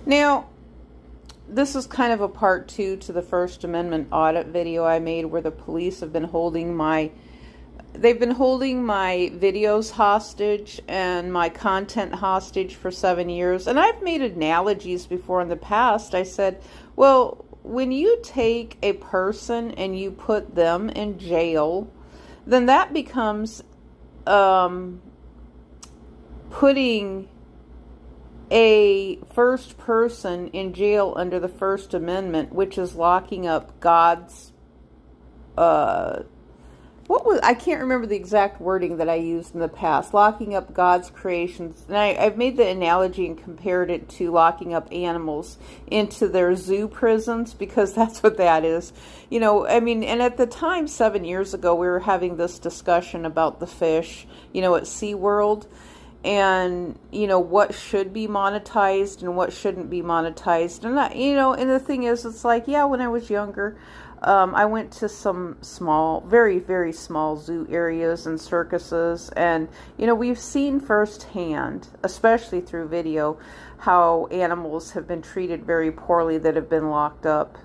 Now, this is kind of a part two to the First Amendment audit video I made where the police have been holding my videos hostage and my content hostage for 7 years. And I've made analogies before in the past. I said, well, when you take a person and you put them in jail, then that becomes putting a first person in jail under the First Amendment, which is locking up God's I can't remember the exact wording that I used in the past. Locking up God's creations. And I've made the analogy and compared it to locking up animals into their zoo prisons, because that's what that is. You know, I mean, and at the time, 7 years ago, we were having this discussion about the fish, you know, at SeaWorld. And, you know, what should be monetized and what shouldn't be monetized. And, and the thing is, it's like, yeah, when I was younger, I went to some small, very, very small zoo areas and circuses. And, you know, we've seen firsthand, especially through video, how animals have been treated very poorly that have been locked up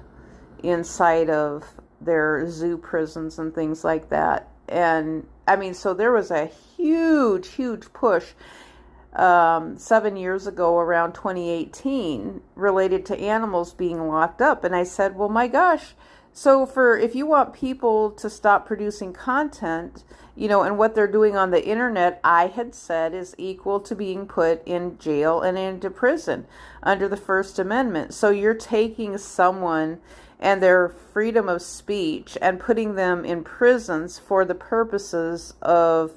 inside of their zoo prisons and things like that. And I mean, so there was a huge, huge push 7 years ago, around 2018, related to animals being locked up. And I said, well, my gosh, so if you want people to stop producing content, you know, and what they're doing on the internet, I had said is equal to being put in jail and into prison under the First Amendment. So you're taking someone and their freedom of speech and putting them in prisons for the purposes of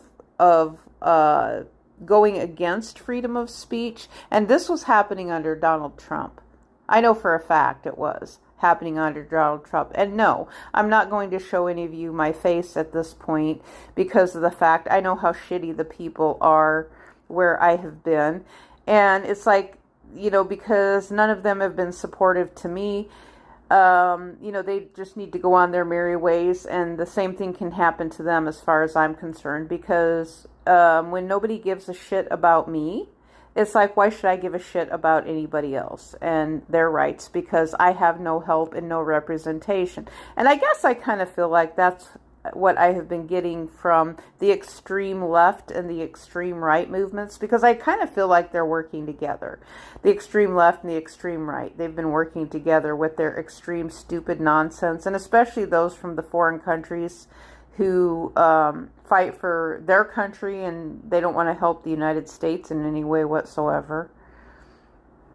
going against freedom of speech. And this was happening under Donald Trump. I know for a fact it was happening under Donald Trump. And no, I'm not going to show any of you my face at this point because of the fact I know how shitty the people are where I have been. And it's like, you know, because none of them have been supportive to me. You know, they just need to go on their merry ways, and the same thing can happen to them as far as I'm concerned, because when nobody gives a shit about me, it's like, why should I give a shit about anybody else and their rights? Because I have no help and no representation. And I guess I kind of feel like that's what I have been getting from the extreme left and the extreme right movements, because I kind of feel like they're working together. The extreme left and the extreme right, they've been working together with their extreme stupid nonsense, and especially those from the foreign countries who fight for their country and they don't want to help the United States in any way whatsoever.